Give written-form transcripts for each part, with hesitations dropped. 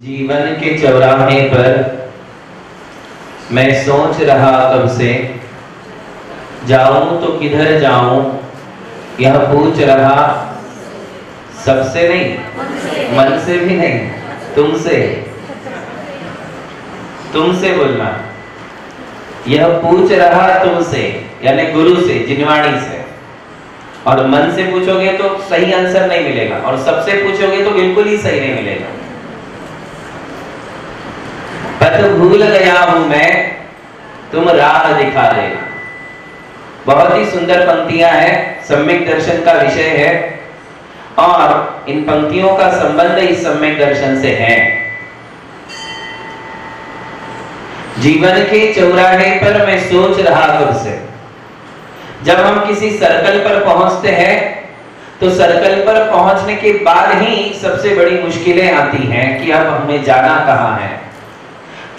जीवन के चौराहे पर मैं सोच रहा कब से, जाऊं तो किधर जाऊं, यह पूछ रहा सबसे नहीं, मन से भी नहीं, तुमसे बोलना। यह पूछ रहा तुमसे यानी गुरु से, जिनवाणी से। और मन से पूछोगे तो सही आंसर नहीं मिलेगा, और सबसे पूछोगे तो बिल्कुल ही सही नहीं मिलेगा। पथ भूल गया हूं मैं, तुम राह दिखा देना। बहुत ही सुंदर पंक्तियां हैं, सम्यक दर्शन का विषय है और इन पंक्तियों का संबंध इस सम्यक दर्शन से है। जीवन के चौराहे पर मैं सोच रहा कब से। जब हम किसी सर्कल पर पहुंचते हैं तो सर्कल पर पहुंचने के बाद ही सबसे बड़ी मुश्किलें आती हैं कि अब हमें जाना कहां है।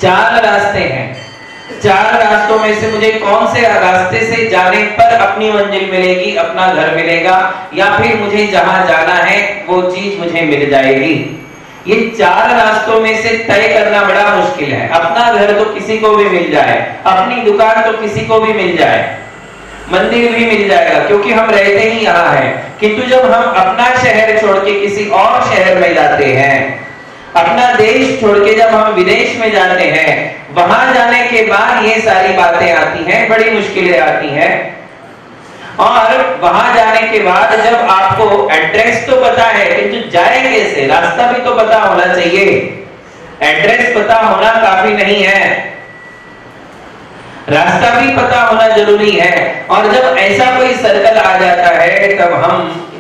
चार रास्ते हैं, चार रास्तों में से मुझे कौन से रास्ते से जाने पर अपनी मंजिल मिलेगी, अपना घर मिलेगा, या फिर मुझे जहां जाना है वो चीज मुझे मिल जाएगी। ये चार रास्तों में से तय करना बड़ा मुश्किल है। अपना घर तो किसी को भी मिल जाए, अपनी दुकान तो किसी को भी मिल जाए, मंदिर भी मिल जाएगा क्योंकि हम रहते ही यहाँ हैं। किंतु जब हम अपना शहर छोड़ के किसी और शहर में जाते हैं, अपना देश छोड़ के जब हम विदेश में जाते हैं, वहां जाने के बाद ये सारी बातें आती हैं, बड़ी मुश्किलें आती हैं। और वहां जाने के बाद जब आपको एड्रेस तो पता है किंतु जाए कैसे, रास्ता भी तो पता होना चाहिए। एड्रेस पता होना काफी नहीं है, रास्ता भी पता होना जरूरी है। और जब ऐसा कोई सर्कल आ जाता है तब हम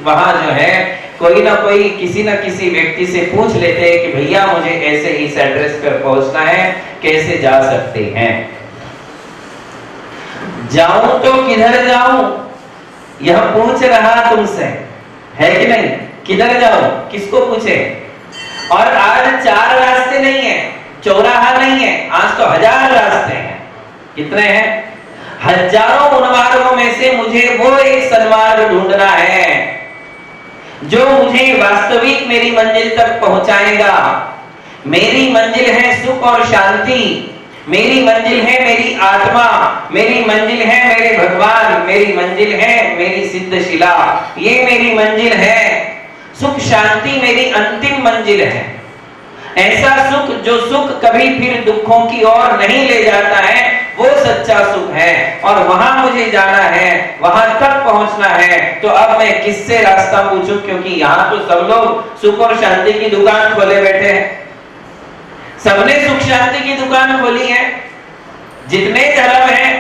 वहां जो है कोई ना कोई किसी ना किसी व्यक्ति से पूछ लेते हैं कि भैया मुझे ऐसे इस एड्रेस पर पहुंचना है, कैसे जा सकते हैं। जाऊं तो किधर जाऊं, यह पूछ रहा तुमसे, है कि नहीं। किधर जाऊं, किसको पूछे। और आज चार रास्ते नहीं है, चौराहा नहीं है, आज तो 1000 रास्ते हैं। कितने हैं? हजारों उन्मार्गों में से मुझे वो एक सन्मार्ग ढूंढना है जो मुझे वास्तविक मेरी मंजिल तक पहुंचाएगा। मेरी मंजिल है सुख और शांति, मेरी मंजिल है मेरी आत्मा, मेरी मंजिल है मेरे भगवान, मेरी मंजिल है मेरी सिद्धशिला। ये मेरी मंजिल है, सुख शांति मेरी अंतिम मंजिल है। ऐसा सुख जो सुख कभी फिर दुखों की ओर नहीं ले जाता है, वो सच्चा सुख है। और वहां मुझे जाना है, वहां तक पहुंचना है। तो अब मैं किससे रास्ता पूछूं, क्योंकि यहाँ तो सब लोग सुख और शांति की दुकान खोले बैठे हैं। सबने सुख शांति की दुकान खोली है। जितने धर्म हैं,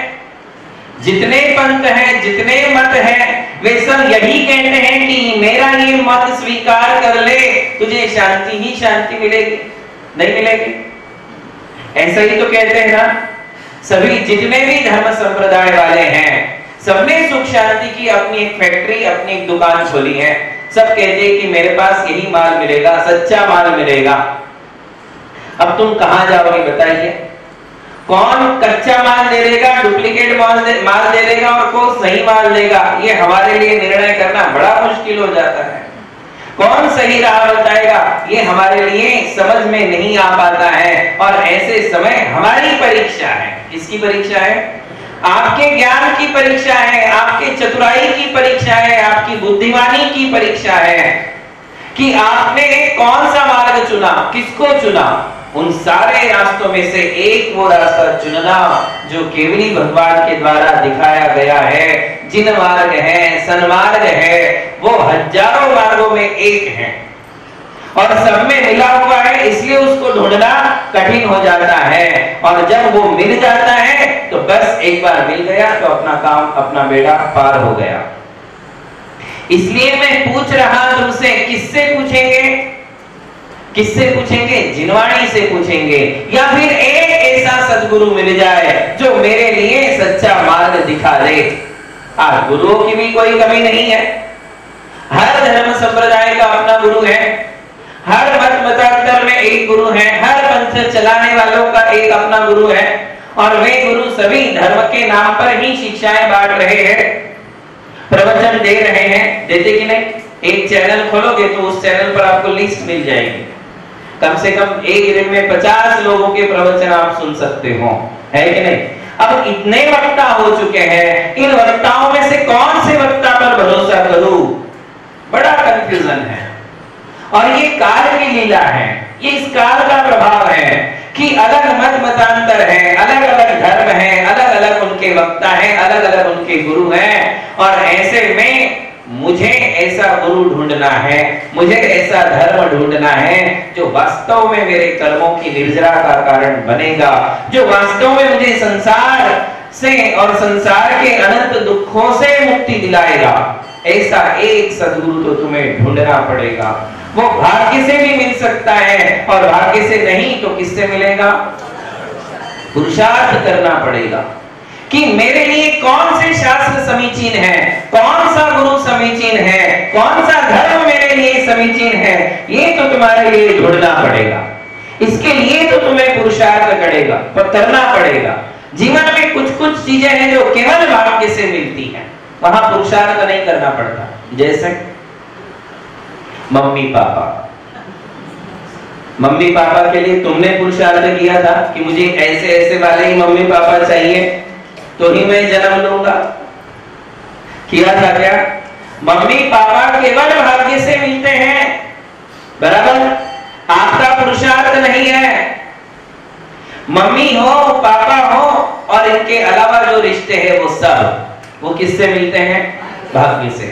जितने पंथ हैं, जितने मत हैं, वे सब यही कहते हैं कि मेरा ये मत स्वीकार कर ले, तुझे शांति ही शांति मिलेगी। नहीं मिलेगी, ऐसा ही तो कहते हैं ना सभी। जितने भी धर्म संप्रदाय वाले हैं, सबने सुख शांति की अपनी एक फैक्ट्री, अपनी एक दुकान खोली है। सब कहते हैं कि मेरे पास यही माल मिलेगा, सच्चा माल मिलेगा। अब तुम कहां जाओगे बताइए। कौन कच्चा माल दे देगा, डुप्लीकेट माल दे देगा और कौन सही माल देगा, ये हमारे लिए निर्णय करना बड़ा मुश्किल हो जाता है। कौन सही राह बताएगा, ये हमारे लिए समझ में नहीं आ पाता है। और ऐसे समय हमारी परीक्षा है। किसकी परीक्षा है? आपके ज्ञान की परीक्षा है, आपके चतुराई की परीक्षा है, आपकी बुद्धिमानी की परीक्षा है कि आपने कौन सा मार्ग चुना, किसको चुना। उन सारे रास्तों में से एक वो रास्ता चुनना जो केवली भगवान के द्वारा दिखाया गया है। जिन मार्ग है, सन्मार्ग है, वो हजारों मार्गों में एक है और सब में मिला हुआ है, इसलिए उसको ढूंढना कठिन हो जाता है। और जब वो मिल जाता है तो बस एक बार मिल गया तो अपना काम, अपना बेड़ा पार हो गया। इसलिए मैं पूछ रहा तुमसे, किससे पूछेंगे, किससे पूछेंगे? जिनवाणी से पूछेंगे। या फिर एक ऐसा सद्गुरु मिल जाए जो मेरे लिए सच्चा मार्ग दिखा दे। आज गुरुओं की भी कोई कमी नहीं है। हर धर्म संप्रदाय का अपना गुरु है, हर मत मतांतर में एक गुरु है, हर पंथ चलाने वालों का एक अपना गुरु है। और वे गुरु सभी धर्म के नाम पर ही शिक्षाएं बांट रहे हैं, प्रवचन दे रहे हैं। देते कि नहीं? एक चैनल खोलोगे तो उस चैनल पर आपको लिस्ट मिल जाएगी। कम से कम एक दिन में 50 लोगों के प्रवचन आप सुन सकते हो, है कि नहीं? अब इतने वक्ता हो चुके हैं, इन वक्ताओं में से कौन से वक्ता पर भरोसा करूं? बड़ा कंफ्यूजन है। और ये काल की लीला है, ये इस काल का प्रभाव है कि अलग मत मतांतर है, अलग अलग धर्म है, अलग अलग उनके वक्ता हैं, अलग अलग उनके गुरु हैं। और ऐसे में मुझे ऐसा गुरु ढूंढना है, मुझे ऐसा धर्म ढूंढना है जो वास्तव में मेरे कर्मों की निर्जरा का कारण बनेगा, जो वास्तव में मुझे संसार से और संसार के अनंत दुखों से मुक्ति दिलाएगा। ऐसा एक सद्गुरु तो तुम्हें ढूंढना पड़ेगा। वो भाग्य से भी मिल सकता है और भाग्य से नहीं तो किससे मिलेगा? पुरुषार्थ करना पड़ेगा कि मेरे लिए कौन से शास्त्र समीचीन है, कौन सा गुरु समीचीन है, कौन सा धर्म मेरे लिए समीचीन है, ये तो तुम्हारे लिए ढूंढना पड़ेगा। इसके लिए तो तुम्हें पुरुषार्थ करना पड़ेगा। जीवन में कुछ कुछ चीजें हैं जो केवल भाग्य से मिलती हैं, वहां पुरुषार्थ नहीं करना पड़ता। जैसे मम्मी पापा के लिए तुमने पुरुषार्थ किया था कि मुझे ऐसे ऐसे वाले ही मम्मी पापा चाहिए तो ही मैं जन्म लूंगा, किया था क्या? मम्मी पापा केवल भाग्य से मिलते हैं, बराबर? आपका पुरुषार्थ नहीं है। मम्मी हो, पापा हो और इनके अलावा जो रिश्ते हैं वो सब वो किससे मिलते हैं? भाग्य से।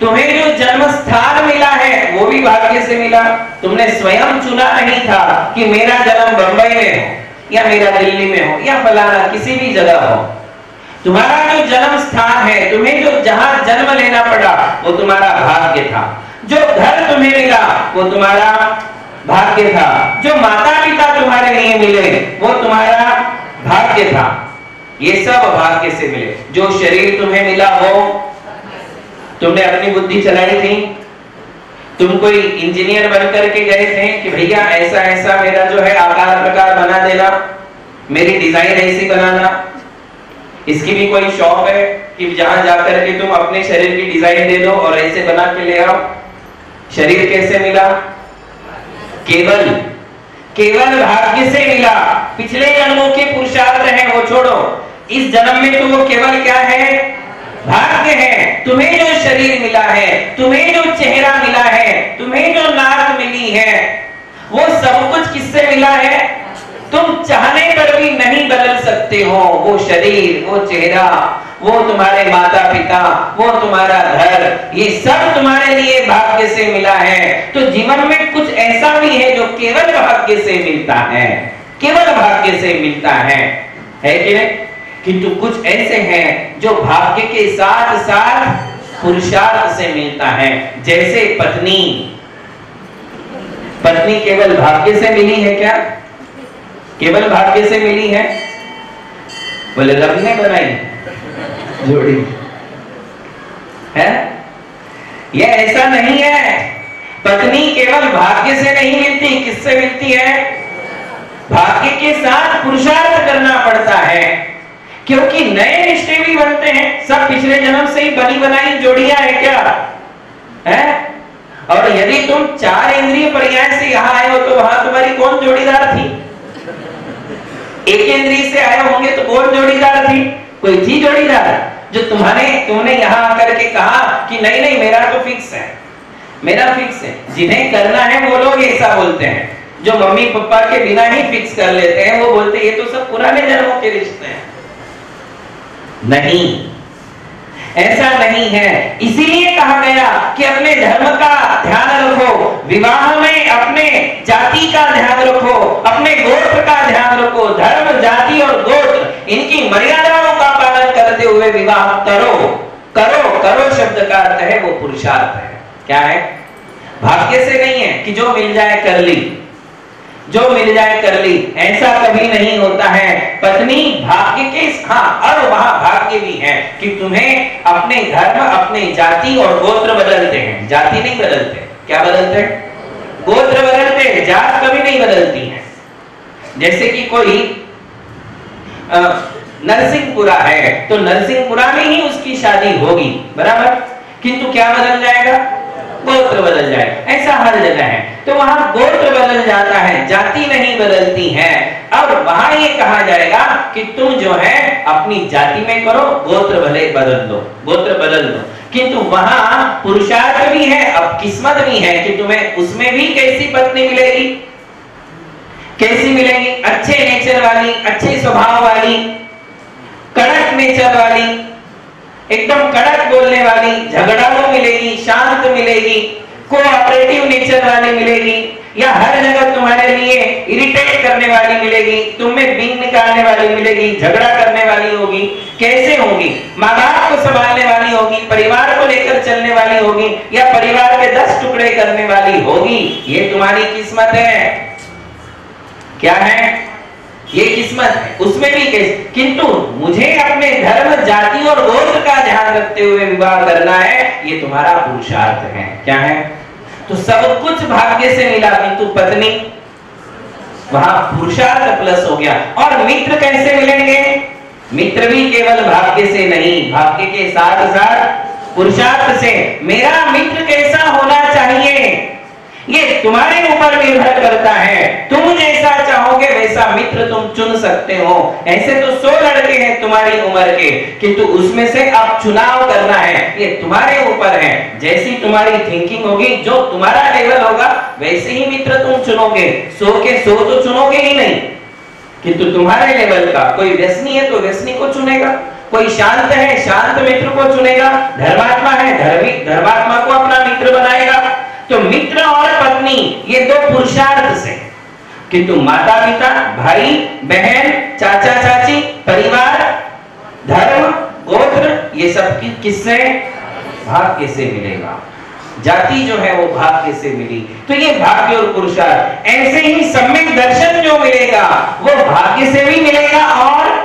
तुम्हें जो जन्म स्थान मिला है वो भी भाग्य से मिला। तुमने स्वयं चुना नहीं था कि मेरा जन्म बंबई में हो या मेरा दिल्ली में हो या फलाना किसी भी जगह हो। तुम्हारा जो जन्म स्थान है, तुम्हें जो जहां जन्म लेना पड़ा वो तुम्हारा भाग्य था। जो घर तुम्हें मिला वो तुम्हारा भाग्य था। जो माता पिता तुम्हारे लिए मिले वो तुम्हारा भाग्य था। ये सब भाग्य से मिले। जो शरीर तुम्हें मिला वो तुमने अपनी बुद्धि चलाई थी। तुम कोई इंजीनियर बन करके गए थे कि भैया ऐसा ऐसा मेरा जो है आकार प्रकार बना देना, मेरी डिजाइन ऐसी बनाना। इसकी भी कोई शॉप है कि जहां जाकर के तुम अपने शरीर की डिजाइन दे दो और ऐसे बना के ले आओ। शरीर कैसे मिला? केवल भाग्य से मिला। पिछले जन्मों के पुरुषार्थ हैं वो छोड़ो, इस जन्म में तो वो केवल क्या है? भाग्य है। तुम्हें जो शरीर मिला है, तुम्हें जो चेहरा मिला है, तुम्हें जो नाक मिली है, वो सब कुछ किससे मिला है? तुम चाहने पर भी नहीं बदल सकते हो। वो शरीर, वो चेहरा, वो तुम्हारे माता पिता, वो तुम्हारा घर, ये सब तुम्हारे लिए भाग्य से मिला है। तो जीवन में कुछ ऐसा भी है जो केवल भाग्य से मिलता है, केवल भाग्य से मिलता है कि नहीं? किंतु कुछ ऐसे हैं जो भाग्य के साथ साथ पुरुषार्थ से मिलता है। जैसे पत्नी केवल भाग्य से मिली है क्या? केवल भाग्य से मिली है? बोले रब ने बनाई जोड़ी है? यह ऐसा नहीं है। पत्नी केवल भाग्य से नहीं मिलती, किससे मिलती है? भाग्य के साथ पुरुषार्थ करना पड़ता है, क्योंकि नए रिश्ते भी बनते हैं। सब पिछले जन्म से ही बनी बनाई जोड़ियां है क्या है? और यदि तुम 4 इंद्रिय पर्याय से यहाँ आए हो तो वहां तुम्हारी कौन जोड़ीदार थी? एक इंद्रिय से आए होंगे तो कौन जोड़ीदार थी? कोई थी जोड़ीदार जो तुमने यहाँ आकर के कहा कि नहीं नहीं मेरा तो फिक्स है, मेरा फिक्स है। जिन्हें करना है वो लोग ऐसा बोलते हैं। जो मम्मी पापा के बिना ही फिक्स कर लेते हैं वो बोलते हैं ये तो सब पुराने जन्मों के रिश्ते हैं। नहीं, ऐसा नहीं है। इसीलिए कहा गया कि अपने धर्म का ध्यान रखो, विवाह में अपने जाति का ध्यान रखो, अपने गोत्र का ध्यान रखो। धर्म, जाति और गोत्र इनकी मर्यादाओं का पालन करते हुए विवाह करो। करो करो शब्द का अर्थ है वो पुरुषार्थ है। क्या है? भाग्य से नहीं है कि जो मिल जाए कर ली, जो मिल जाए कर ली, ऐसा कभी नहीं होता है। पत्नी भाग्य के, हाँ, और वहां भाग्य भी है कि तुम्हें अपने धर्म, अपने जाति और गोत्र बदलते हैं। जाति नहीं बदलते, क्या बदलते हैं? गोत्र बदलते हैं, जात कभी नहीं बदलती है। जैसे कि कोई नरसिंहपुरा है तो नरसिंहपुरा में ही उसकी शादी होगी, बराबर, किंतु क्या बदल जाएगा? गोत्र बदल जाए, ऐसा हर जगह है। तो वहां गोत्र बदल जाता है, जाति नहीं बदलती है। अब वहां ये कहा जाएगा कि तुम जो है अपनी जाति में करो, गोत्र भले बदल दो, गोत्र बदल दो। किंतु वहां पुरुषार्थ भी है, अब किस्मत भी है कि तुम्हें उसमें भी कैसी पत्नी मिलेगी, कैसी मिलेगी, अच्छे नेचर वाली, अच्छे स्वभाव वाली, कड़क नेचर वाली, एकदम कड़क बोलने वाली, झगड़ालू मिलेगी, शांत मिलेगी, कोऑपरेटिव नेचर वाली मिलेगी, या हर जगह तुम्हारे लिए इरिटेट करने वाली मिलेगी, तुम्हें बीन निकालने वाली मिलेगी, झगड़ा करने वाली होगी। कैसे होगी? माँ बाप को संभालने वाली होगी, परिवार को लेकर चलने वाली होगी, या परिवार के 10 टुकड़े करने वाली होगी। ये तुम्हारी किस्मत है। क्या है? ये किस्मत है। उसमें भी कैसे, किंतु मुझे अपने धर्म, जाति और गोत्र का ध्यान रखते हुए विवाह करना है, ये तुम्हारा पुरुषार्थ है। क्या है? तो सब कुछ भाग्य से मिला, किंतु पत्नी वहां पुरुषार्थ प्लस हो गया। और मित्र कैसे मिलेंगे? मित्र भी केवल भाग्य से नहीं, भाग्य के साथ साथ पुरुषार्थ से। मेरा मित्र कैसा होना चाहिए ये तुम्हारे ऊपर निर्भर करता है। तुम जैसा चाहोगे वैसा मित्र तुम चुन सकते हो। ऐसे तो 100 लड़के हैं तुम्हारी उम्र के, किंतु उसमें से अब चुनाव करना है, ये तुम्हारे ऊपर है। जैसी तुम्हारी थिंकिंग होगी, जो तुम्हारा लेवल होगा, वैसे ही मित्र तुम चुनोगे। 100 के 100 तो चुनोगे ही नहीं, किंतु तुम्हारे लेवल का कोई व्यसनी है तो व्यसनी को चुनेगा, कोई शांत है शांत मित्र को चुनेगा, धर्मात्मा है धर्मात्मा को अपना मित्र बनाएगा। तो मित्र और पत्नी ये 2 पुरुषार्थ से, किंतु माता पिता, भाई बहन, चाचा चाची, परिवार, धर्म, गोत्र, ये सब किससे? भाग्य से मिलेगा। जाति जो है वो भाग्य से मिली, तो ये भाग्य और पुरुषार्थ। ऐसे ही सम्यक दर्शन जो मिलेगा वो भाग्य से भी मिलेगा और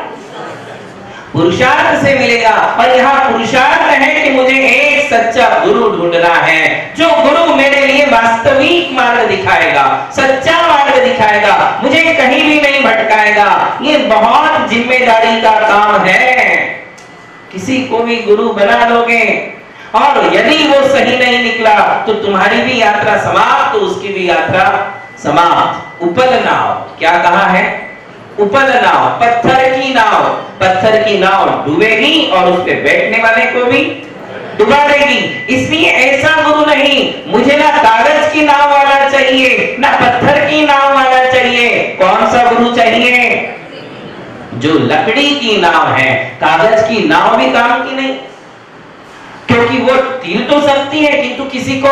पुरुषार्थ से मिलेगा। और यहाँ पुरुषार्थ है कि मुझे एक सच्चा गुरु ढूंढना है, जो गुरु मेरे लिए वास्तविक मार्ग दिखाएगा, सच्चा मार्ग दिखाएगा, मुझे कहीं भी नहीं भटकाएगा। ये बहुत जिम्मेदारी का काम है। किसी को भी गुरु बना दोगे और यदि वो सही नहीं निकला तो तुम्हारी भी यात्रा समाप्त, तो उसकी भी यात्रा समाप्त। उपल नाव, क्या कहा है? उपल नाव, पत्थर की नाव। पत्थर की नाव डूबेगी और उस पे बैठने वाले को भी डुबा देगी। इसलिए ऐसा गुरु नहीं, मुझे ना कागज की नाव वाला चाहिए, ना पत्थर की नाव वाला चाहिए। कौन सा गुरु चाहिए? जो लकड़ी की नाव है। कागज की नाव भी काम की नहीं, क्योंकि वो तीर तो सकती है किंतु किसी को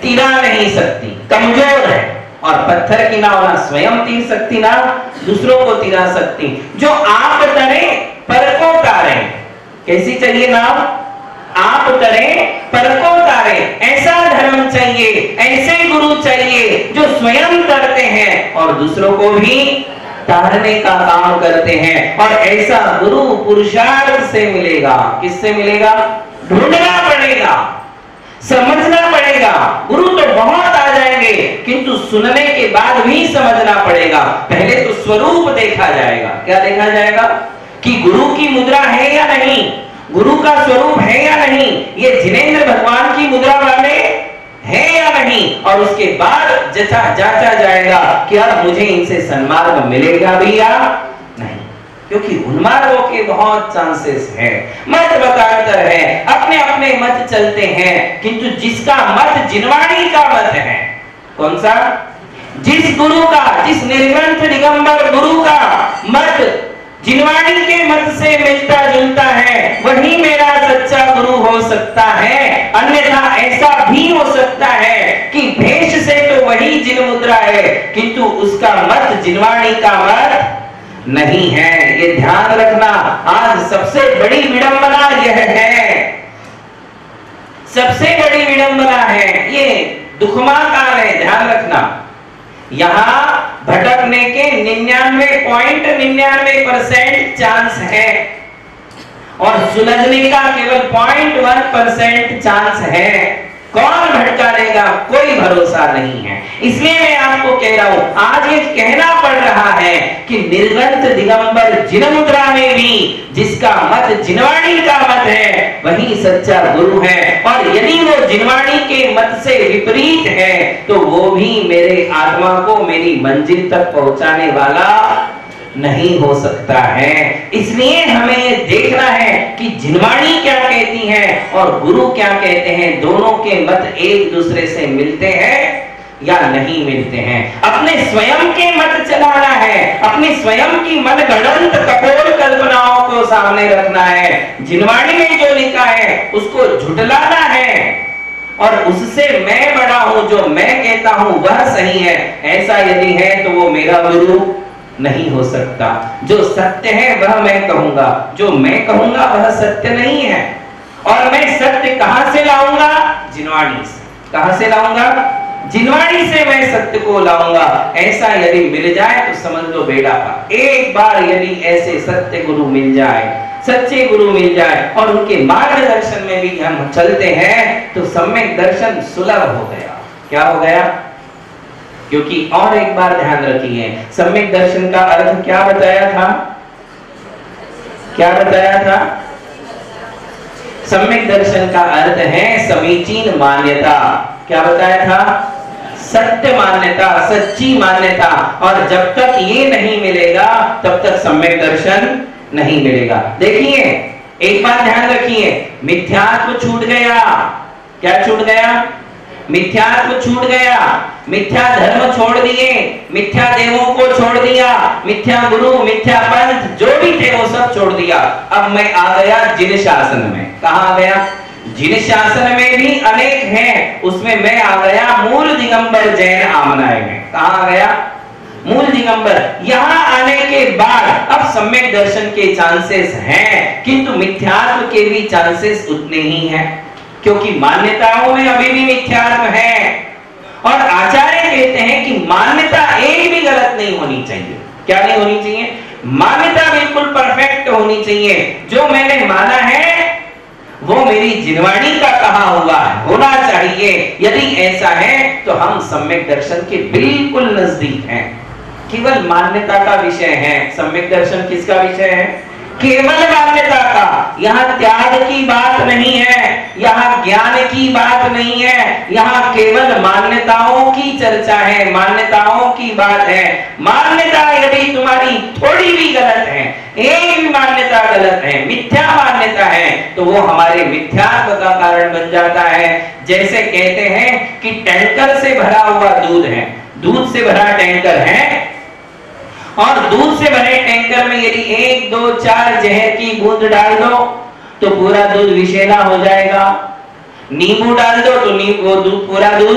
तीरा नहीं सकती, कमजोर है। और पत्थर की नाव ना स्वयं तीर सकती ना दूसरों को तीरा सकती। जो आप तरे पर को तारे, कैसी चाहिए नाव? आप तरे पर को तारे। ऐसा धर्म चाहिए, ऐसे गुरु चाहिए जो स्वयं तरते हैं और दूसरों को भी तारने का काम करते हैं। और ऐसा गुरु पुरुषार्थ से मिलेगा। किससे मिलेगा? ढूंढना पड़ेगा, समझना पड़ेगा। गुरु तो बहुत आ जाएंगे, किंतु सुनने के बाद भी समझना पड़ेगा। पहले तो स्वरूप देखा जाएगा। क्या देखा जाएगा? कि गुरु की मुद्रा है या नहीं, गुरु का स्वरूप है या नहीं, ये जिनेंद्र भगवान की मुद्रा वाले है या नहीं। और उसके बाद जांचा जाएगा कि अब मुझे इनसे सन्मार्ग मिलेगा भी या नहीं, क्योंकि उन्मार्गों के बहुत चांसेस है। मत मतांतर है, अपने अपने मत चलते हैं, किंतु जिसका मत जिनवाणी का मत है, कौन सा? जिस गुरु का, जिस निर्ग्रंथ दिगंबर गुरु का मत जिनवाणी के मत से मिलता जुलता है, वही मेरा सच्चा गुरु हो सकता है। अन्यथा ऐसा भी हो सकता है कि भेष से तो वही जिन मुद्रा है, किंतु उसका मत जिनवाणी का मत नहीं है। ये ध्यान रखना। आज सबसे बड़ी विडंबना यह है, सबसे बड़ी विडंबना है, ये दुखमा काल है। ध्यान रखना, यहां भटकने के 99.99% चांस है और सुलझने का केवल 0.1% चांस है। कौन भटका देगा, कोई भरोसा नहीं है। इसलिए मैं आपको कह रहा हूं, आज ये कहना पड़ रहा है कि निर्गंत दिगंबर जिनमुद्रा में भी जिसका मत जिनवाणी का मत है वही सच्चा गुरु है, और यदि वो जिनवाणी के मत से विपरीत है तो वो भी मेरे आत्मा को मेरी मंजिल तक पहुंचाने वाला नहीं हो सकता है। इसलिए हमें ये देखना है कि जिनवाणी क्या कहती है और गुरु क्या कहते हैं, दोनों के मत एक दूसरे से मिलते हैं या नहीं मिलते हैं। अपने स्वयं के मत चलाना है, अपनी स्वयं की मनगढ़ंत कपोल कल्पनाओं को सामने रखना है, जिनवाणी में जो लिखा है उसको झुठलाना है और उससे मैं बड़ा हूं, जो मैं कहता हूं वह सही है, ऐसा यदि है तो वो मेरा गुरु नहीं हो सकता। जो सत्य है वह मैं कहूंगा, जो मैं कहूंगा वह सत्य नहीं है। और मैं सत्य कहां से लाऊंगा? जिनवाणी से। कहां से लाऊंगा? जिनवाणी से मैं सत्य को लाऊंगा। ऐसा यदि मिल जाए तो समझ लो बेड़ा पार। एक बार यदि ऐसे सत्य गुरु मिल जाए, सच्चे गुरु मिल जाए और उनके मार्गदर्शन में भी हम चलते हैं तो सम्यक दर्शन सुलभ हो गया। क्या हो गया? क्योंकि और एक बार ध्यान रखिए, सम्यक दर्शन का अर्थ क्या बताया था? क्या बताया था? सम्यक दर्शन का अर्थ है समीचीन मान्यता। क्या बताया था? सत्य मान्यता, सच्ची मान्यता। और जब तक ये नहीं मिलेगा तब तक सम्यक दर्शन नहीं मिलेगा। देखिए एक बात ध्यान रखिए, मिथ्यात्व छूट गया। क्या छूट गया? मिथ्यात्व छूट गया, मिथ्या धर्म छोड़ दिए, मिथ्या देवों को छोड़ दिया, मिथ्या गुरु, मिथ्या पंथ जो भी थे वो सब छोड़ दिया। अब मैं आ गया जिन शासन में। कहां आ गया? जिन शासन में भी अनेक हैं, उसमें मैं आ गया मूल दिगंबर जैन आमनाय में। कहां आ गया? मूल दिगंबर। यहां आने के बाद अब सम्यक दर्शन के चांसेस हैं, किंतु मिथ्यात्व के भी चांसेस उतने ही हैं, क्योंकि मान्यताओं में अभी भी मिथ्यात्व है। और आचार्य कहते हैं कि मान्यता एक भी गलत नहीं होनी चाहिए। क्या नहीं होनी चाहिए? मान्यता बिल्कुल परफेक्ट होनी चाहिए। जो मैंने माना है वो मेरी जिनवाणी का कहा हुआ होना चाहिए। यदि ऐसा है तो हम सम्यक दर्शन के बिल्कुल नजदीक हैं। केवल मान्यता का विषय है। सम्यक दर्शन किसका विषय है? केवल मान्यता का। यहाँ त्याग की बात नहीं है, यहाँ ज्ञान की बात नहीं है, यहाँ केवल मान्यताओं की चर्चा है, मान्यताओं की बात है। मान्यता यदि तुम्हारी थोड़ी भी गलत है, एक भी मान्यता गलत है, मिथ्या मान्यता है, तो वो हमारे मिथ्यात्व का कारण बन जाता है। जैसे कहते हैं कि टैंकर से भरा हुआ दूध है, दूध से भरा टैंकर है और दूध से भरे टैंकर में यदि 1, 2, 4 जहर की बूंद डाल दो तो पूरा दूध विषैला हो जाएगा। नींबू डाल दो तो नींबू दूध, पूरा दूध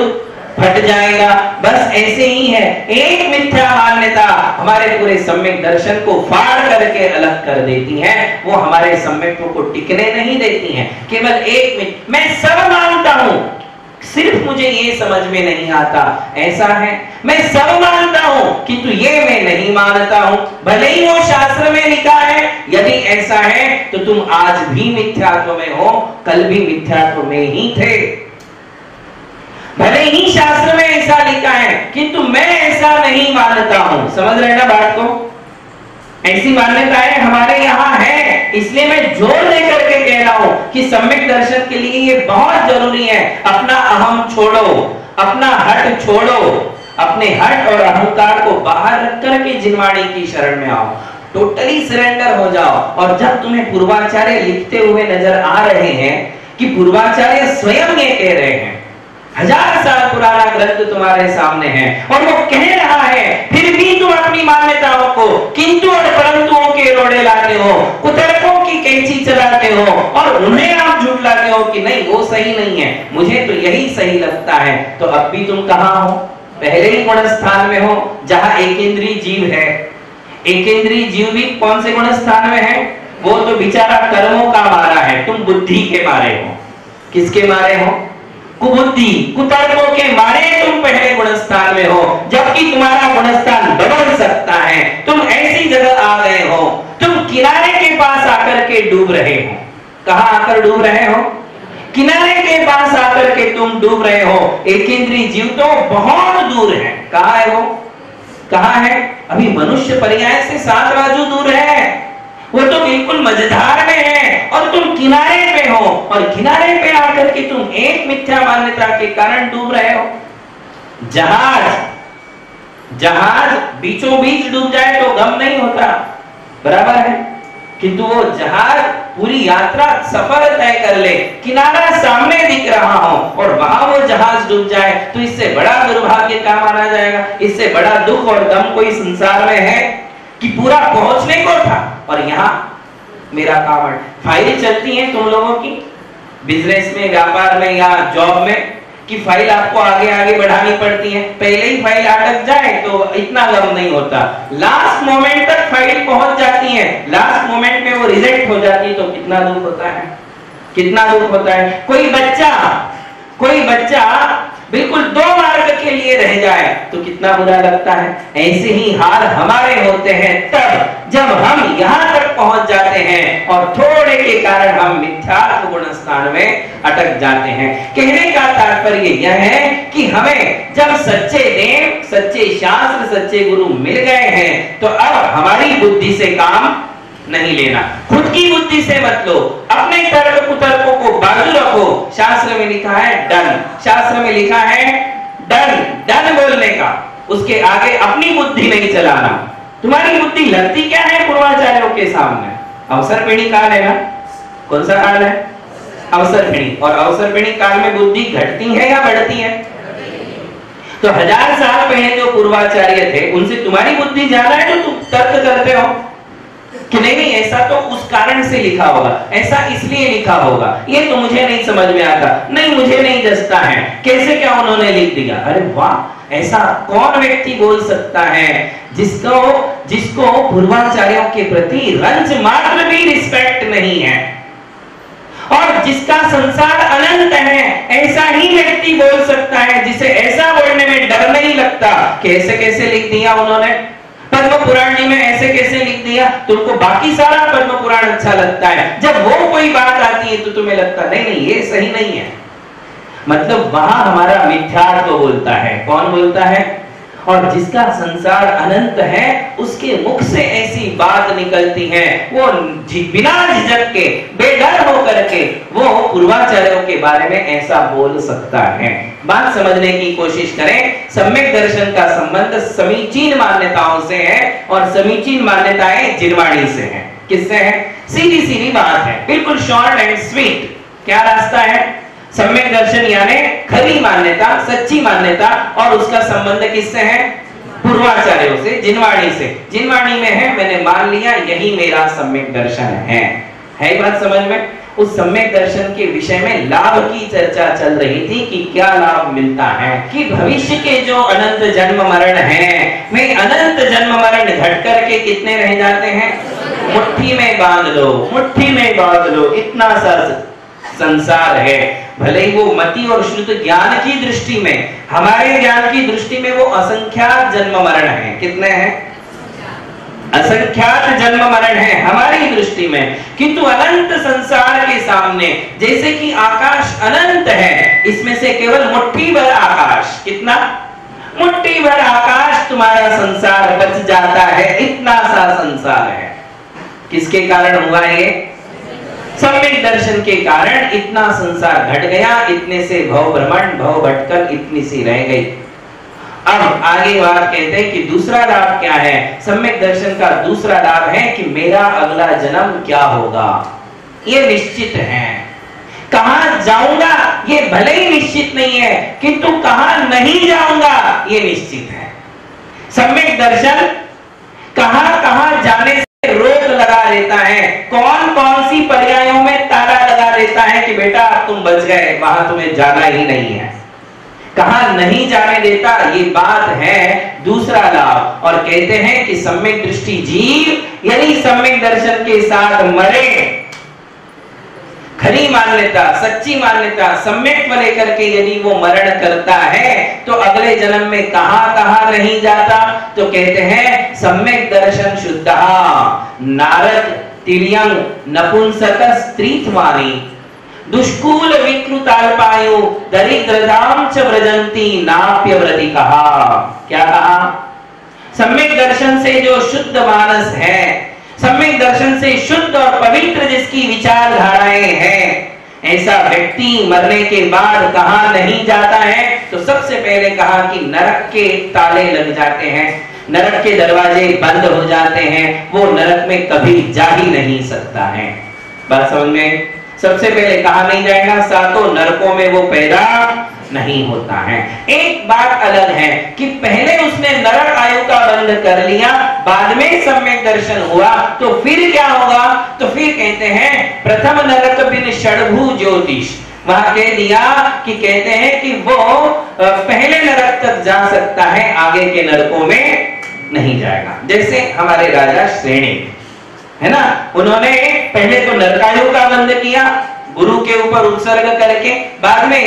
फट जाएगा। बस ऐसे ही है, एक मिथ्या मान्यता हमारे पूरे सम्यक दर्शन को फाड़ करके अलग कर देती है। वो हमारे सम्यक को टिकने नहीं देती है। केवल एक मैं सब मानता हूं, सिर्फ मुझे ये समझ में नहीं आता। ऐसा है, मैं सब मानता हूं किंतु ये मैं नहीं मानता हूं, भले ही वो शास्त्र में लिखा है। यदि ऐसा है तो तुम आज भी मिथ्यात्व में हो, कल भी मिथ्यात्व में ही थे। भले ही शास्त्र में ऐसा लिखा है किंतु मैं ऐसा नहीं मानता हूं। समझ रहे ना बात को? ऐसी मान्यताएं हमारे यहाँ है। इसलिए मैं जोर देकर के कह रहा हूं कि सम्यक दर्शन के लिए ये बहुत जरूरी है। अपना अहम छोड़ो, अपना हट छोड़ो, अपने हट और अहंकार को बाहर रख करके जिनवाणी की शरण में आओ, टोटली सरेंडर हो जाओ। और जब तुम्हें पूर्वाचार्य लिखते हुए नजर आ रहे हैं कि पूर्वाचार्य स्वयं ये कह रहे हैं, 1000 साल पुराना ग्रंथ तुम्हारे सामने है और वो कह रहा है, फिर भी तुम अपनी मान्यताओं को किंतु और परंतुओं के रोड़े लाते हो, कुतर्कों की कैंची चलाते हो और उन्हें आप झुठलाते हो कि नहीं वो सही नहीं है, मुझे तो यही सही लगता है। तो अब भी तुम कहां हो? पहले ही गुण स्थान में हो जहां एकेंद्रीय जीव है। एकेंद्रीय जीव भी कौन से गुण स्थान में है? वो तो बेचारा कर्मों का मारा है, तुम बुद्धि के मारे हो। किसके मारे हो? कुबुद्धि, कुतर्कों के मारे तुम पहले गुणस्थान में हो, जबकि तुम्हारा गुणस्थान बदल सकता है। तुम ऐसी जगह आ गए हो, तुम किनारे के पास आकर के डूब रहे हो। कहां आकर डूब रहे हो? किनारे के पास आकर के तुम डूब रहे हो। एक इंद्रिय जीव तो बहुत दूर है। कहां है वो? कहां है? अभी मनुष्य पर्याय से 7 बाजू दूर है, वो तो बिल्कुल मझधार में है और तुम किनारे पे हो, और किनारे पे आकर के तुम एक मिथ्या मान्यता के कारण डूब रहे हो। जहाज बीचों बीच डूब जाए तो गम नहीं होता, बराबर है, किंतु वो जहाज पूरी यात्रा सफर तय कर ले, किनारा सामने दिख रहा हो और वहां वो जहाज डूब जाए तो इससे बड़ा दुर्भाग्य क्या माना जाएगा? इससे बड़ा दुख और गम कोई संसार में है कि पूरा पहुंचने को था और यहाँ मेरा काम। फाइल चलती है तुम लोगों की बिजनेस में, व्यापार में या जॉब में, कि फाइल आपको आगे आगे बढ़ानी पड़ती है। पहले ही फाइल अटक जाए तो इतना गम नहीं होता, लास्ट मोमेंट तक फाइल पहुंच जाती है, लास्ट मोमेंट में वो रिजेक्ट हो जाती है तो कितना दुख होता है, कितना दुख होता है। कोई बच्चा बिल्कुल 2 मार्क के लिए रह जाए तो कितना बुरा लगता है। ऐसे ही हाल हमारे होते हैं तब जब हम यहाँ तक पहुंच जाते हैं और थोड़े के कारण हम मिथ्यात्व गुण स्थान में अटक जाते हैं। कहने का तात्पर्य यह है कि हमें जब सच्चे देव, सच्चे शास्त्र, सच्चे गुरु मिल गए हैं तो अब हमारी बुद्धि से काम नहीं लेना, खुद की बुद्धि से मत लो, अपने तर्क कुतर्कों को बाजू रखो। शास्त्र में लिखा है डन, शास्त्र में लिखा है डन, डन बोलने का, उसके आगे अपनी बुद्धि नहीं चलाना। तुम्हारी बुद्धि लगती क्या है पूर्वाचार्यों के सामने? अवसर पीढ़ी काल है ना, कौन सा काल है? अवसर पीढ़ी। और अवसर पीढ़ी काल में बुद्धि घटती है या बढ़ती है? तो 1000 साल पहले जो पूर्वाचार्य थे उनसे तुम्हारी बुद्धि ज्यादा है तो तुम तर्क करते हो कि नहीं नहीं ऐसा तो उस कारण से लिखा होगा, ऐसा इसलिए लिखा होगा, ये तो मुझे नहीं समझ में आता, नहीं मुझे नहीं जचता है, कैसे क्या उन्होंने लिख दिया। अरे वाह, ऐसा कौन व्यक्ति बोल सकता है जिसको पूर्वाचार्यों के प्रति रंज मात्र भी रिस्पेक्ट नहीं है और जिसका संसार अनंत है। ऐसा ही व्यक्ति बोल सकता है जिसे ऐसा बोलने में डर नहीं लगता। कैसे कैसे लिख दिया उन्होंने, पद्म पुराण जी में ऐसे कैसे लिख दिया, तुमको बाकी सारा पद्म पुराण अच्छा लगता है, जब वो कोई बात आती है तो तुम्हें लगता नहीं नहीं ये सही नहीं है। मतलब वहां हमारा मिथ्यात्व बोलता है। कौन बोलता है? और जिसका संसार अनंत है उसके मुख से ऐसी बात निकलती है, वो बिना झिझक के, बेडर होकर के वो पूर्वाचार्यों के बारे में ऐसा बोल सकता है। बात समझने की कोशिश करें। सम्यक दर्शन का संबंध समीचीन मान्यताओं से है और समीचीन मान्यताएं जिनवाणी से हैं। किससे है? सीधी सीधी बात है, बिल्कुल शॉर्ट एंड स्वीट। क्या रास्ता है? सम्यक दर्शन यानी खरी मान्यता, सच्ची मान्यता, और उसका संबंध किससे है? पूर्वाचार्यों से, जिनवाणी से। जिनवाणी में है, मैंने मान लिया यही मेरा सम्यक दर्शन है बात समझ में? उस सम्यक दर्शन के विषय में लाभ की चर्चा चल रही थी कि क्या लाभ मिलता है, कि भविष्य के जो अनंत जन्म मरण हैं, वे अनंत जन्म मरण घट करके कितने रह जाते हैं? मुट्ठी में बांध लो, मुट्ठी में बांध लो, इतना सा संसार है। भले ही वो मति और शुद्ध ज्ञान की दृष्टि में, हमारे ज्ञान की दृष्टि में वो असंख्यात जन्म मरण है। कितने हैं? असंख्यात जन्म मरण है हमारी दृष्टि में, किंतु अनंत संसार के सामने जैसे कि आकाश अनंत है, इसमें से केवल मुट्ठी भर आकाश, कितना? मुट्ठी भर आकाश तुम्हारा संसार बच जाता है, इतना सा संसार है। किसके कारण हुआ ये? सम्यक दर्शन के कारण इतना संसार घट गया, इतने से भव भ्रमण, भव भटकन इतनी सी रह गई। अब आगे बात कहते हैं कि दूसरा लाभ क्या है? सम्यक दर्शन का दूसरा लाभ है कि मेरा अगला जन्म क्या होगा ये निश्चित है। कहां जाऊंगा ये भले ही निश्चित नहीं है, किंतु कहां नहीं जाऊंगा ये निश्चित है। सम्यक दर्शन कहां कहां जाने से रोक लगा देता है, कौन कौन सी पर्यायों में ताला लगा देता है कि बेटा तुम बच गए, वहां तुम्हें जाना ही नहीं है। कहां नहीं जाने देता, ये बात है दूसरा लाभ। और कहते हैं कि सम्यक दृष्टि जीव यदि सम्यक दर्शन के साथ मरे, खरी मान्यता, सच्ची मान्यता, सम्यक को लेकर के यदि वो मरण करता है तो अगले जन्म में कहां कहां नहीं जाता? तो कहते हैं सम्यक दर्शन शुद्धः नारद तिर्यंग नपुंसक स्त्रीत्वानि दुष्कूल विकृताल्पायु दरिद्रताम च व्रजंती नाप्यव्रतिकः। क्या कहा? सम्यक दर्शन से जो शुद्ध मानस है, सम्यक दर्शन से शुद्ध और पवित्र जिसकी विचारधाराएं हैं, ऐसा व्यक्ति मरने के बाद कहां नहीं जाता है? तो सबसे पहले कहा कि नरक के ताले लग जाते हैं, नरक के दरवाजे बंद हो जाते हैं, वो नरक में कभी जा ही नहीं सकता है। बात समझ में? सबसे पहले कहा नहीं जाएगा, सातों नरकों में वो पैदा नहीं होता है। एक बात अलग है कि पहले उसने नरक आयु का बंध कर लिया, बाद में सम्यक दर्शन हुआ, तो फिर क्या होगा? तो फिर कहते हैं प्रथम नरक बिन षड्भु ज्योतिष, वहां कह दिया कि कहते हैं कि वो पहले नरक तक जा सकता है, आगे के नरकों में नहीं जाएगा। जैसे हमारे राजा श्रेणी है ना, उन्होंने पहले तो नरकायु का बंध किया गुरु के ऊपर उत्सर्ग करके, बाद में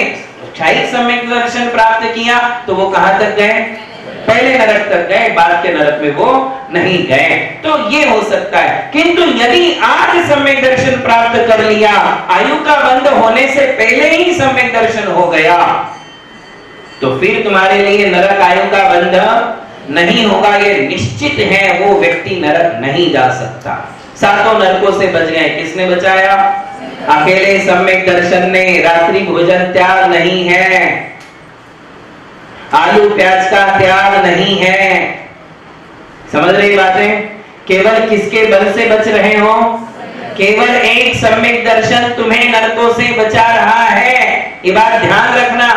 क्षायिक सम्यक दर्शन प्राप्त किया, तो वो कहां तक गए? पहले नरक तक गए, बाद के नरक में वो नहीं गए। तो ये हो सकता है। किंतु यदि आज सम्यक दर्शन प्राप्त कर लिया, आयु का बंध होने से पहले ही सम्यक दर्शन हो गया, तो फिर तुम्हारे लिए नरक आयु का बंध नहीं होगा, ये निश्चित है। वो व्यक्ति नरक नहीं जा सकता। सातों नरकों से बच गए। किसने बचाया? अकेले सम्यक दर्शन ने। रात्रि भोजन त्याग नहीं है, आलू प्याज का त्याग नहीं है। समझ रही बातें? केवल किसके बल से बच रहे हो? केवल एक सम्यक दर्शन तुम्हें नरकों से बचा रहा है। ये बात ध्यान रखना।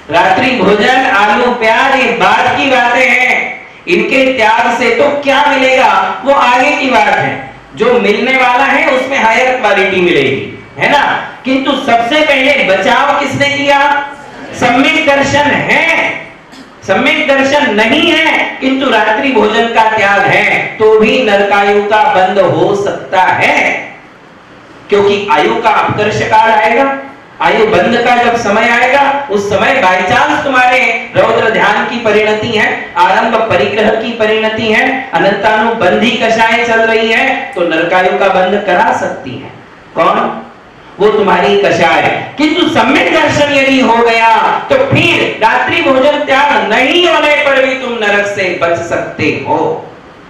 रात्रि भोजन, आलू प्याज, ये बाद की बातें हैं। इनके त्याग से तो क्या मिलेगा वो आगे की बात है। जो मिलने वाला है उसमें हायर क्वालिटी मिलेगी, है ना। किंतु सबसे पहले बचाव किसने किया? सम्यक दर्शन है। सम्यक दर्शन नहीं है किंतु रात्रि भोजन का त्याग है, तो भी नरकायु का बंध हो सकता है, क्योंकि आयु का अपकर्ष काल आएगा। आयु बंध का जब समय आएगा, उस समय बाय चांस तुम्हारे रौद्र ध्यान की परिणति है, आरंभ परिग्रह की परिणति है, अनंतानुबंधी कषाय चल रही है, तो नरकायु का बंध करा सकती है। कौन? वो तुम्हारी कषाय। किंतु सम्यक दर्शन यदि हो गया तो फिर रात्रि भोजन त्याग नहीं होने पर भी तुम नरक से बच सकते हो।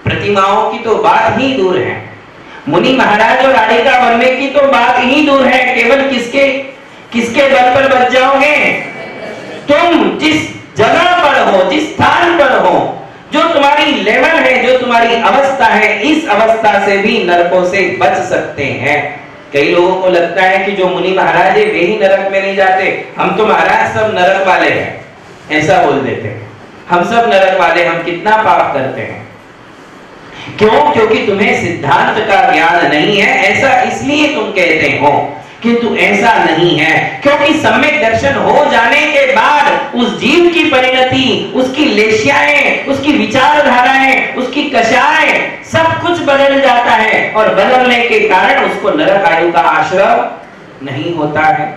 प्रतिमाओं की तो बात ही दूर है, मुनि महाराज और राधिका बनने की तो बात ही दूर है। केवल किसके बल पर बच जाओगे? तुम जिस जगह पर हो, जिस स्थान पर हो, जो तुम्हारी लेवल है, जो तुम्हारी अवस्था है, इस अवस्था से भी नरकों से बच सकते हैं। कई लोगों को लगता है कि जो मुनि महाराज है वे ही नरक में नहीं जाते, हम तो महाराज सब नरक वाले हैं, ऐसा बोल देते हैं। हम सब नरक वाले, हम कितना पाप करते हैं। क्यों? क्योंकि तुम्हें सिद्धांत का ज्ञान नहीं है, ऐसा इसलिए तुम कहते हो। किंतु ऐसा नहीं है, क्योंकि सम्यक दर्शन हो जाने के बाद उस जीव की परिणति, उसकी लेशियाएं, उसकी विचारधाराएं, उसकी कषाय, सब कुछ बदल जाता है, और बदलने के कारण उसको नरक आयु का आश्रय नहीं होता है।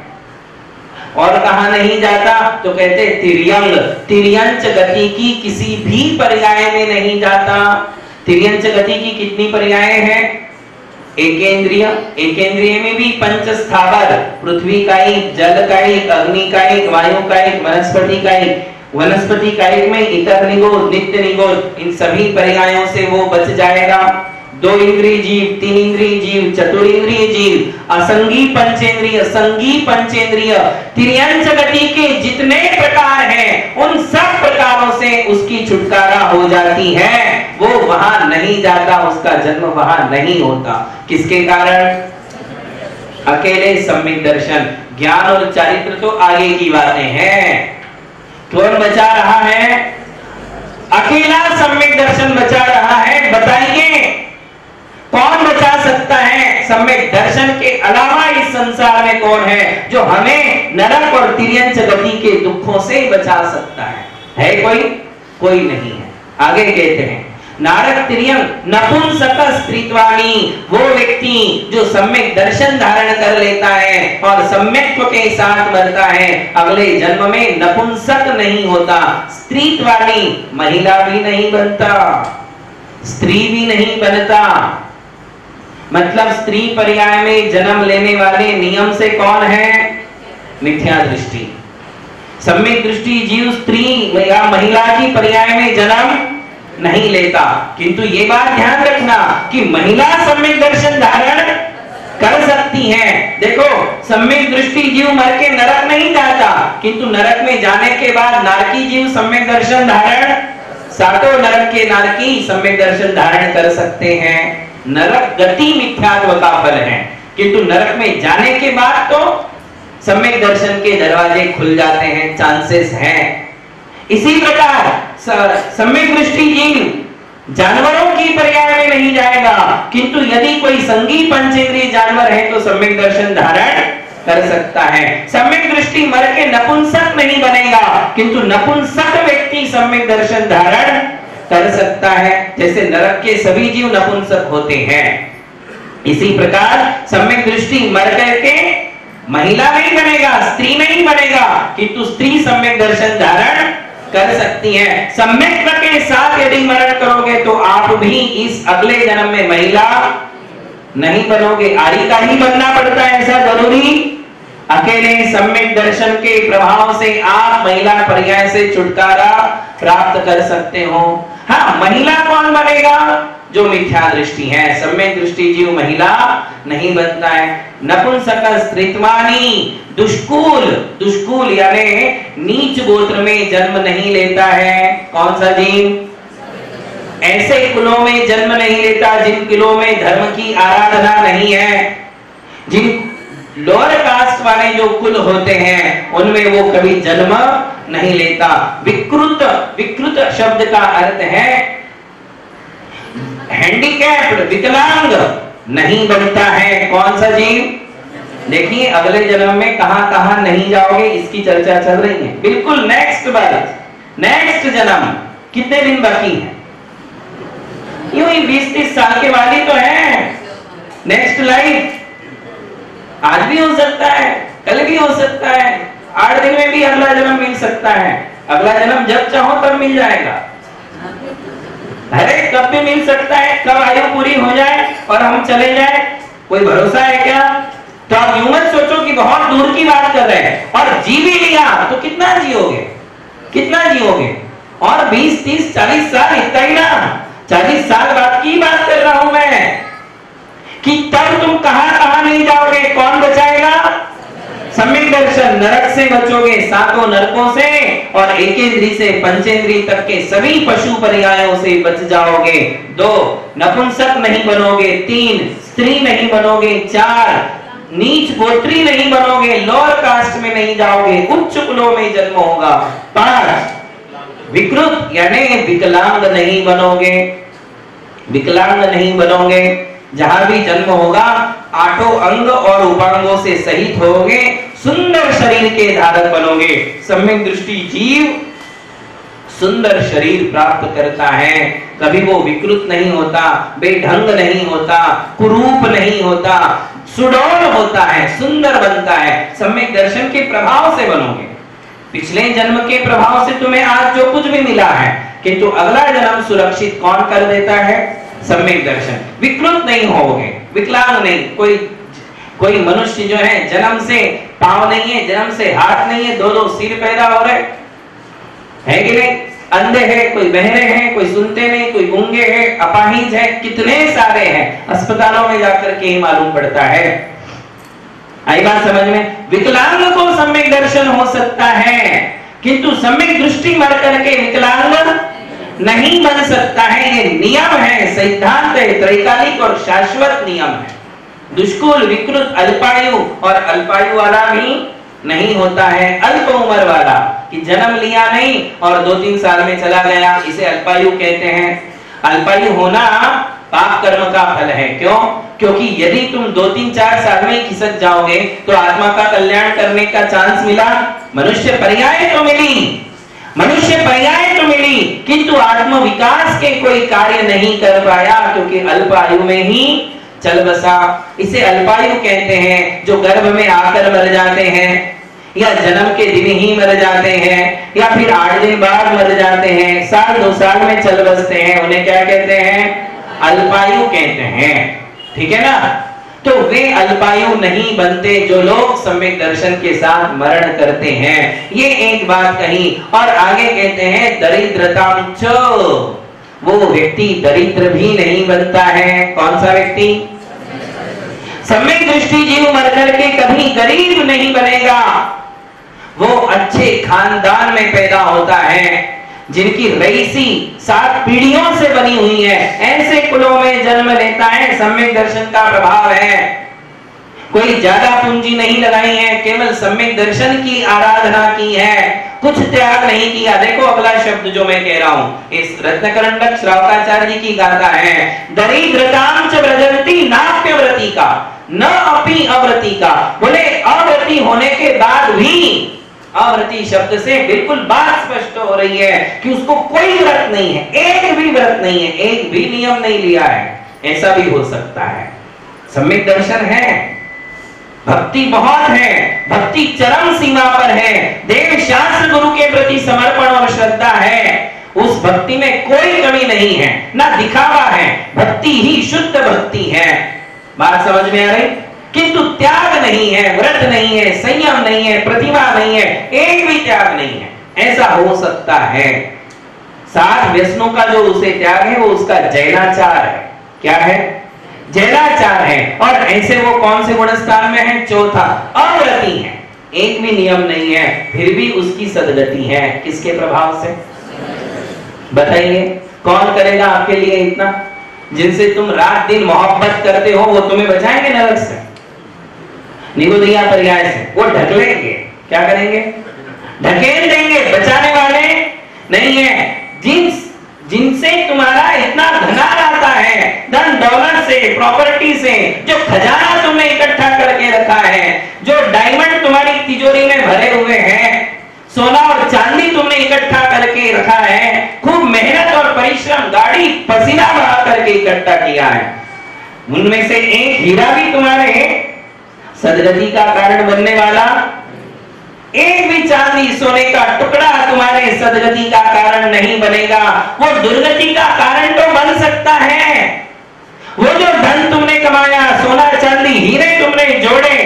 और कहा नहीं जाता? तो कहते तिर्यंग, तिर्यंच गति की किसी भी पर्याय में नहीं जाता। तिर्यंच गति की कितनी पर्याय हैं? एकेंद्रिय, एकेंद्रिय में भी पंच स्थावर, पृथ्वी कायिक, जल कायिक, अग्नि कायिक, वायु कायिक, वनस्पति कायिक। वनस्पति कायिक में इतक निगोद, नित्य निगोद, इन सभी पर्यायों से वो बच जाएगा। दो इंद्रिय जीव, तीन इंद्रिय जीव, चतुर्इंद्रिय जीव, असंगी पंचेंद्रिय, संगी पंचेंद्रिय, तिर्यंच गति के जितने प्रकार हैं, उन सब प्रकारों से उसकी छुटकारा हो जाती है। वो वहां नहीं जाता, उसका जन्म वहां नहीं होता। किसके कारण? अकेले सम्यक दर्शन। ज्ञान और चरित्र तो आगे की बातें हैं। कौन बचा रहा है? अकेला सम्यक दर्शन बचा रहा है। बताइए कौन बचा सकता है? सम्यक दर्शन के अलावा इस संसार में कौन है जो हमें नरक और तिर्यंच गति के दुखों से बचा सकता है कोई? कोई नहीं है। आगे कहते हैं नारक तिर्यंग नपुंसक स्त्रीत्वाणी, वो व्यक्ति जो सम्यक दर्शन धारण कर लेता है और सम्यक्त्व के साथ मरता है, अगले जन्म में नपुंसक नहीं होता, स्त्रीत्वाणी, महिला भी नहीं बनता, स्त्री भी नहीं बनता। मतलब स्त्री पर्याय में जन्म लेने वाले नियम से कौन है? मिथ्या दृष्टि। सम्यक दृष्टि जीव स्त्री या महिला की पर्याय में जन्म नहीं लेता, किंतु ये बात ध्यान रखना कि महिला सम्यक दर्शन धारण कर सकती है। देखो, सम्यक दृष्टि जीव मर के नरक नहीं जाता, किंतु नरक में जाने के बाद नारकी जीव सम्यक दर्शन धारण, सातों नरक के नारकी सम्यक दर्शन धारण कर सकते हैं। नरक गति मिथ्यात्व का फल है, किंतु नरक में जाने के बाद तो सम्यक दर्शन के दरवाजे खुल जाते हैं, चांसेस हैं। इसी प्रकार सम्यक दृष्टि जीव जानवरों की पर्याय में नहीं जाएगा, किंतु यदि कोई संगी पंचेंद्रिय जानवर है तो सम्यक दर्शन धारण कर सकता है। सम्यक दृष्टि मर के नपुंसक नहीं बनेगा, किंतु नपुंसक व्यक्ति सम्यक दर्शन धारण कर सकता है। जैसे नरक के सभी जीव नपुंसक होते हैं, इसी प्रकार सम्यक दृष्टि मर करके महिला नहीं बनेगा, स्त्री नहीं बनेगा, किंतु स्त्री सम्यक दर्शन धारण कर सकती है। सम्यक के साथ यदि मरण करोगे तो आप भी इस अगले जन्म में महिला नहीं बनोगे, आरी का ही बनना पड़ता है, ऐसा जरूरी। अकेले सम्यक दर्शन के प्रभाव से आप महिला पर्याय से छुटकारा प्राप्त कर सकते हो। हाँ, महिला कौन बनेगा? जो मिथ्या दृष्टि है। सम्यक दृष्टि जीव महिला नहीं बनता है। नपुंसक स्त्रीत्वानी दुष्कूल, दुष्कूल यानी नीच गोत्र में जन्म नहीं लेता है। कौन सा जीव? ऐसे कुलों में जन्म नहीं लेता जिन कुलों में धर्म की आराधना नहीं है। जिन लोअर कास्ट वाले जो कुल होते हैं उनमें वो कभी जन्म नहीं लेता। विकृत, विकृत शब्द का अर्थ है हैंडीकैप्ड, विकलांग नहीं बनता है। कौन सा जीव? देखिए अगले जन्म में कहां कहां नहीं जाओगे इसकी चर्चा चल रही है। बिल्कुल नेक्स्ट बर्थ, नेक्स्ट जन्म कितने दिन बाकी है? यूं ही 20-30 साल के वाली तो है। नेक्स्ट लाइफ आज भी हो सकता है, कल भी हो सकता है, 8 दिन में भी अगला जन्म मिल सकता है। अगला जन्म जब चाहो तब मिल जाएगा। अरे कब भी मिल सकता है, कब आयु पूरी हो जाए और हम चले जाए, कोई भरोसा है क्या? तो आप यूं मत सोचो कि बहुत दूर की बात कर रहे हैं। और जी भी लिया तो कितना जियोगे, कितना जियोगे? और 20, 30, 40 साल, इतना ही ना, 40 साल बाद की बात कर रहा हूं मैं कि तब तुम कहां कहां नहीं जाओगे। कौन बचाएगा? सम्यक दर्शन। नरक से बचोगे, सातों नरकों से, और एकेंद्री से पंचेंद्री तक के सभी पशु पर्यायों से बच जाओगे। 2 नपुंसक नहीं बनोगे। 3 स्त्री नहीं बनोगे। 4 नीच गोत्री नहीं बनोगे, लोअर कास्ट में नहीं जाओगे, उच्च कुलों में जन्म होगा। 5 विकृत यानी विकलांग नहीं बनोगे, विकलांग नहीं बनोगे। जहां भी जन्म होगा 8 अंग और उपांगों से सहित होगे, सुंदर शरीर के धारक बनोगे। सम्यक दृष्टि जीव सुंदर शरीर प्राप्त करता है, कभी वो विकृत नहीं होता, बेढंग नहीं होता, कुरूप नहीं होता, सुडौल होता है, सुंदर बनता है। सम्यक दर्शन के प्रभाव से बनोगे। पिछले जन्म के प्रभाव से तुम्हें आज जो कुछ भी मिला है, किंतु अगला जन्म सुरक्षित कौन कर देता है? सम्यक दर्शन। विकृत नहीं होगे, विकलांग नहीं। कोई मनुष्य जो है जन्म से पांव नहीं है, जन्म से हाथ नहीं है, 2-2 सिर पैदा हो रहे है कि नहीं? अंधे हैं, कोई बहरे हैं, कोई सुनते नहीं, कोई गूंगे हैं, अपाहिज है, कितने सारे हैं। अस्पतालों में जाकर के ही मालूम पड़ता है। आई बात समझ में? विकलांग को सम्यक दर्शन हो सकता है, किंतु सम्यक दृष्टि मर करके विकलांग नहीं बन सकता है। ये नियम है, सिद्धांत है, त्रैकालिक और शाश्वत नियम है। दुष्कुल, विकृत, अल्पायु, और अल्पायु वाला भी नहीं होता है। अल्प उम्र वाला कि जन्म लिया नहीं और 2-3 साल में चला गया, इसे अल्पायु कहते हैं। अल्पायु होना पाप कर्म का फल है। क्यों? क्योंकि यदि तुम 2-3-4 साल में खिसक जाओगे तो आत्मा का कल्याण करने का चांस मिला। मनुष्य पर्याय तो मिली, मनुष्य पर्याय तो मिली, किंतु आत्म विकास के कोई कार्य नहीं कर पाया, क्योंकि अल्प आयु में ही चल बसा। इसे अल्पायु कहते हैं। जो गर्भ में आकर मर जाते हैं, या जन्म के दिन ही मर जाते हैं, या फिर 8 दिन बाद मर जाते हैं, 1-2 साल में चल बसते हैं, उन्हें क्या कहते हैं? अल्पायु कहते हैं। ठीक है ना। तो वे अल्पायु नहीं बनते जो लोग सम्यक दर्शन के साथ मरण करते हैं। ये एक बात कही। और आगे कहते हैं दरिद्रतां च, वो व्यक्ति दरिद्र भी नहीं बनता है। कौन सा व्यक्ति? सम्यक दृष्टि जीव मर करके कभी गरीब नहीं बनेगा। वो अच्छे खानदान में पैदा होता है, जिनकी रईसी 7 पीढ़ियों से बनी हुई है, ऐसे कुलों में जन्म लेता है। सम्यक दर्शन का प्रभाव है। कोई ज्यादा पूंजी नहीं लगाई है, केवल सम्यक दर्शन की आराधना की है, कुछ त्याग नहीं किया। देखो अगला शब्द जो मैं कह रहा हूं, इस रत्नकरंडक श्रावकाचार्य जी की गाथा है। दरिद्रतां च व्रजन्ति नाप्यव्रती का न अपि अव्रती का। बोले अव्रती होने के बाद भी, अव्रती शब्द से बिल्कुल बात स्पष्ट हो रही है कि उसको कोई व्रत नहीं है, एक भी व्रत नहीं है, एक भी नियम नहीं लिया है। ऐसा भी हो सकता है। सम्यक दर्शन है, भक्ति बहुत है, भक्ति चरम सीमा पर है, देव शास्त्र गुरु के प्रति समर्पण और श्रद्धा है, उस भक्ति में कोई कमी नहीं है, ना दिखावा है, भक्ति ही शुद्ध भक्ति है। बात समझ में आ रही? किंतु त्याग नहीं है, व्रत नहीं है, संयम नहीं है, प्रतिभा नहीं है, एक भी त्याग नहीं है। ऐसा हो सकता है। 7 व्यसनों का जो उसे त्याग है वो उसका जैनाचार है। क्या है? जैनाचार है। और ऐसे वो कौन से गुणस्थान में है? चौथा, अव्रती है, एक भी नियम नहीं है, फिर भी उसकी सदगति है। किसके प्रभाव से? बताइए कौन करेगा आपके लिए इतना? जिनसे तुम रात दिन मोहब्बत करते हो वो तुम्हें बचाएंगे नरक से, निगुदिया पर्याय से। वो ढकलेंगे, क्या करेंगे? ढकेल देंगे। बचाने वाले नहीं है। जिनसे तुम्हारा इतना धनार आता है, धन दौलत से, प्रॉपर्टी से, जो खजाना तुमने इकट्ठा करके रखा है, जो डायमंड तुम्हारी तिजोरी में भरे हुए हैं, सोना और चांदी तुमने इकट्ठा करके रखा है, खूब मेहनत और परिश्रम, गाड़ी पसीना बहा करके इकट्ठा किया है, उनमें से एक हीरा भी तुम्हारे सदगति का कारण बनने वाला, एक भी चांदी सोने का टुकड़ा तुम्हारे सदगति का कारण नहीं बनेगा। वो दुर्गति का कारण तो बन सकता है। वो जो धन तुमने कमाया, सोना चांदी हीरे तुमने जोड़े,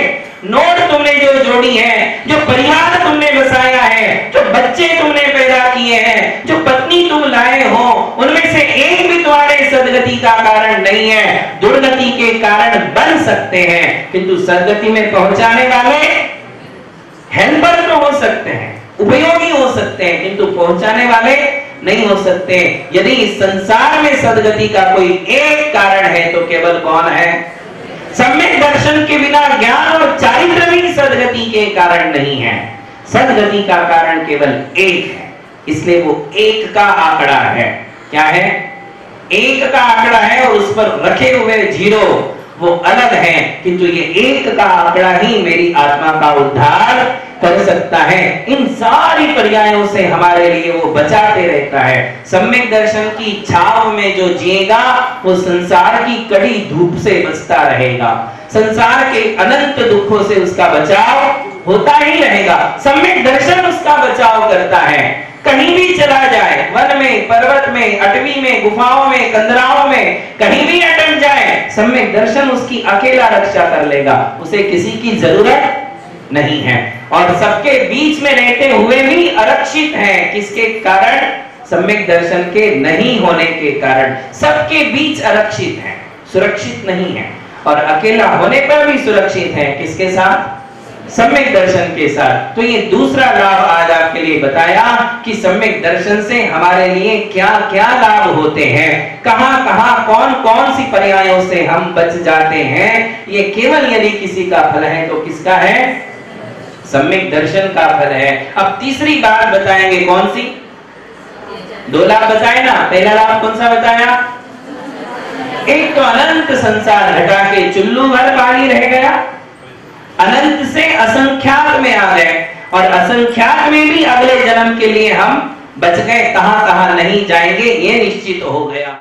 नोट तुमने जो जोड़ी है, जो परिवार तुमने बसाया है, जो बच्चे तुमने पैदा किए हैं, जो पत्नी तुम लाए हो, उनमें से एक भी तुम्हारे सदगति का कारण नहीं है, दुर्गति के कारण बन सकते हैं। किंतु सदगति में पहुंचाने वाले हेल्पर तो हो सकते हैं, उपयोगी हो सकते हैं, किंतु पहुंचाने वाले नहीं हो सकते। यदि इस संसार में सदगति का कोई एक कारण है तो केवल कौन है? सम्यक दर्शन के बिना ज्ञान और चारित्र भी सदगति के कारण नहीं है। सदगति का कारण केवल एक है, इसलिए वो एक का आंकड़ा है। क्या है? एक का आंकड़ा है और उस पर रखे हुए जीरो वो अलग है, किंतु ये एक का आंकड़ा ही मेरी आत्मा का उद्धार कर सकता है। इन सारी पर्यायों से हमारे लिए वो बचाते रहता है। सम्यक दर्शन की छाव में जो जिएगा वो संसार की कड़ी धूप से बचता रहेगा, संसार के अनंत दुखों से उसका बचाव होता ही रहेगा। सम्यक दर्शन उसका बचाव करता है। कहीं भी चला जाए, वन में, पर्वत में, अटवी में, गुफाओं में, कंदराओं में, कहीं भी अटक जाए, सम्यक दर्शन उसकी अकेला रक्षा कर लेगा, उसे किसी की जरूरत नहीं है। और सबके बीच में रहते हुए भी आरक्षित है। किसके कारण? सम्यक दर्शन के नहीं होने के कारण सबके बीच आरक्षित है, सुरक्षित नहीं है। और अकेला होने पर भी सुरक्षित है। किसके साथ? सम्यक दर्शन के साथ। तो ये दूसरा लाभ आज आपके लिए बताया कि सम्यक दर्शन से हमारे लिए क्या क्या लाभ होते हैं, कहां कहां कौन कौन सी पर्यायों से हम बच जाते हैं। ये केवल यदि किसी का फल है तो किसका है? सम्यक दर्शन का फल है। अब तीसरी बात बताएंगे, कौन सी? 2 लाभ बताए ना। पहला लाभ कौन सा बताया? एक तो अनंत संसार घटा के चुल्लू भर पानी रह गया, अनंत से असंख्यात में आ गए, और असंख्यात में भी अगले जन्म के लिए हम बच गए, कहां कहां नहीं जाएंगे ये निश्चित हो गया।